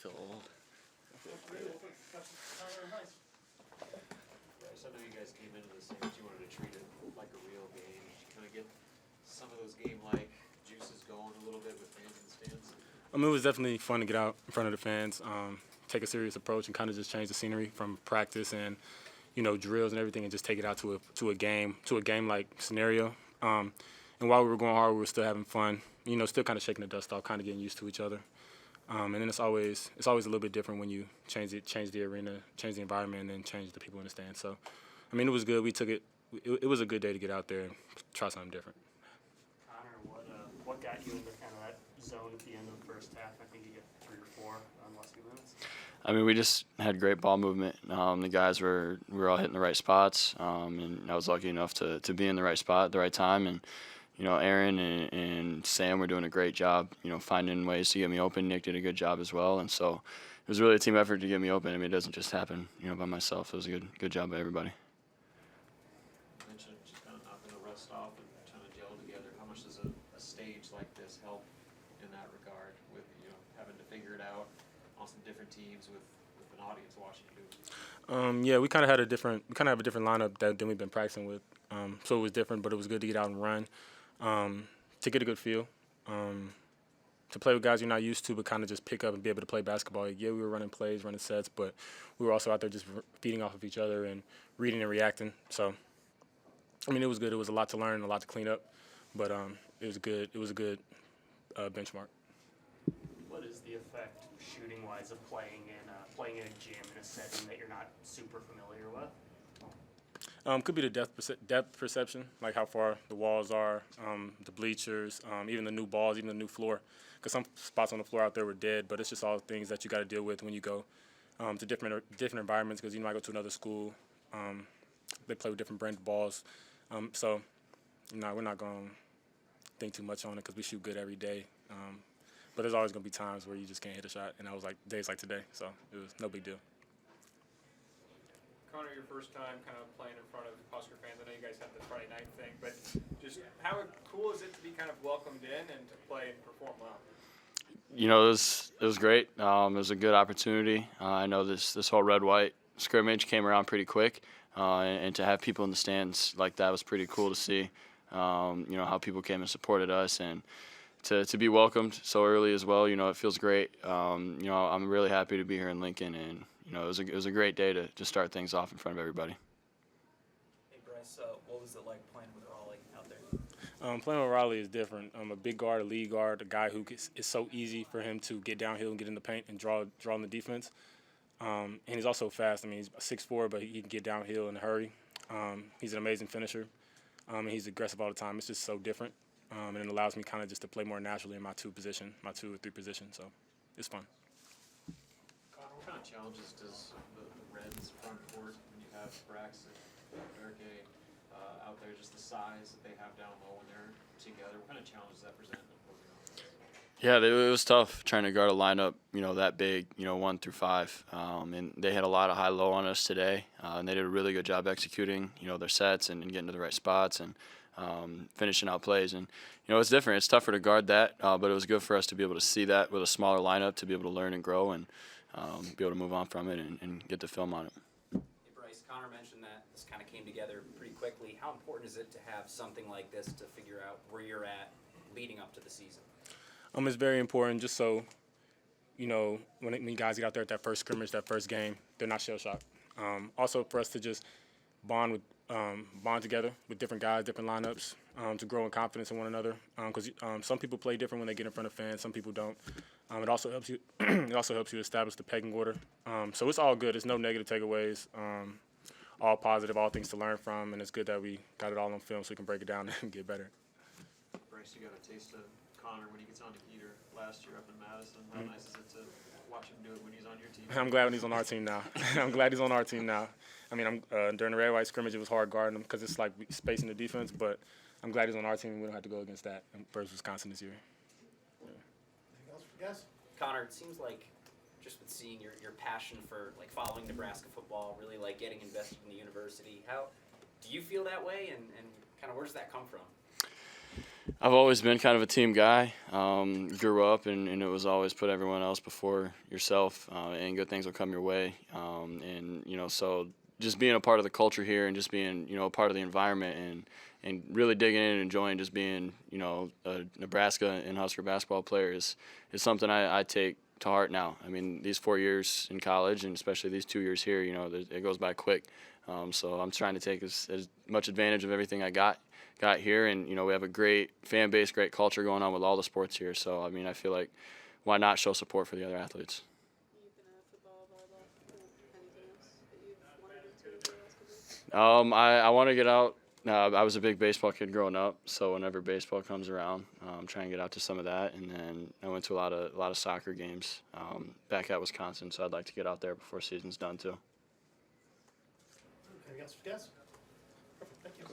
feel old. Brice, I know you guys came into this thing, but you wanted to treat it like a real game. Did you kind of get some of those game-like juices going a little bit with fans in the stands? It was definitely fun to get out in front of the fans, take a serious approach, and kind of just change the scenery from practice and drills and everything, and just take it out to a game-like scenario. And while we were going hard, we were still having fun. Still kind of shaking the dust off, kind of getting used to each other. And then it's always a little bit different when you change the arena, change the environment, and then change the people in the stands. So, it was good. We took it. It was a good day to get out there and try something different. Connor, what got you into kind of that zone at the end of the first half? I think you get 3 or 4 on less minutes. We just had great ball movement. The guys we were all hitting the right spots, and I was lucky enough to be in the right spot at the right time. And Aaron and Sam were doing a great job, finding ways to get me open. Nick did a good job as well, and so it was really a team effort to get me open. It doesn't just happen, by myself. It was a good job by everybody. You mentioned just kind of knocking the rust off and trying to gel together. How much does a stage like this help in that regard with having to figure it out on some different teams with an audience watching you? Yeah, we kind of have a different lineup than we've been practicing with. So it was different, but it was good to get out and run, to get a good feel, to play with guys you're not used to, but kind of just pick up and be able to play basketball. Yeah, we were running plays, running sets, but we were also out there just feeding off of each other and reading and reacting. So, it was good. It was a lot to learn, a lot to clean up, but it was good. It was a good benchmark. What is the effect, shooting-wise, of playing in a gym in a setting that you're not super familiar with? Could be the depth perception, like how far the walls are, the bleachers, even the new balls, even the new floor. Because some spots on the floor out there were dead, but it's just all things that you got to deal with when you go to different environments. Because you might go to another school, they play with different brand of balls. So, we're not going to think too much on it because we shoot good every day. But there's always going to be times where you just can't hit a shot, and that was like days like today. So it was no big deal. Connor, your first time kind of playing in front of Husker fans. I know you guys had the Friday night thing, but just how cool is it to be kind of welcomed in and to play and perform well? It was great. It was a good opportunity. I know this whole red-white scrimmage came around pretty quick, and to have people in the stands like that was pretty cool to see. How people came and supported us, and to be welcomed so early as well. It feels great. I'm really happy to be here in Lincoln, and it was a great day to start things off in front of everybody. Hey Brice, what was it like playing with Raleigh out there? Playing with Raleigh is different. A big guard, a lead guard, a guy who it's so easy for him to get downhill and get in the paint and draw on the defense. And he's also fast. He's 6'4", but he can get downhill in a hurry. He's an amazing finisher, and he's aggressive all the time. It's just so different, and it allows me kind of just to play more naturally in my 2 or 3 position. So it's fun. What kind of challenges does the Reds front court when you have Braxton and Berke out there, just the size that they have down low when they're together? What kind of challenges does that present? Yeah, it was tough trying to guard a lineup, that big, 1 through 5. And they had a lot of high-low on us today, and they did a really good job executing, their sets and getting to the right spots and finishing out plays. And, it's different. It's tougher to guard that, but it was good for us to be able to see that with a smaller lineup, to be able to learn and grow and be able to move on from it and get the film on it. Hey Brice, Connor mentioned that this kind of came together pretty quickly. How important is it to have something like this to figure out where you're at leading up to the season? It's very important just so, when guys get out there at that first scrimmage, that first game, they're not shell-shocked. Also for us to just bond together with different guys, different lineups, to grow in confidence in one another. Because some people play different when they get in front of fans, some people don't. It also helps you. It also helps you establish the pecking order. So it's all good. It's no negative takeaways. All positive, all things to learn from, and it's good that we got it all on film so we can break it down and get better. Brice, you got a taste of Connor when he gets on the heater last year up in Madison. How nice is it to watch him do it when he's on your team? I'm glad when he's on our team now. I'm glad he's on our team now. During the red-white scrimmage, it was hard guarding him because it's like spacing the defense, but I'm glad he's on our team and we don't have to go against that versus Wisconsin this year. Anything else for guys? Connor, it seems like just with seeing your passion for like following Nebraska football, really like getting invested in the university, how do you feel that way and kind of where does that come from? I've always been kind of a team guy. Grew up, and it was always put everyone else before yourself, and good things will come your way. And so just being a part of the culture here, and just being a part of the environment, and really digging in and enjoying just being a Nebraska and Husker basketball player is something I take to heart now. I mean, these 4 years in college, and especially these 2 years here, it goes by quick. So I'm trying to take as much advantage of everything I got here, and we have a great fan base, great culture going on with all the sports here. So I mean, I feel like why not show support for the other athletes? You've been a football, volleyball, anything else that you've wanted to do basketball? I want to get out. I was a big baseball kid growing up, so whenever baseball comes around, try and get out to some of that. And then I went to a lot of soccer games back at Wisconsin, so I'd like to get out there before season's done too. Anything else for guests? Perfect, thank you.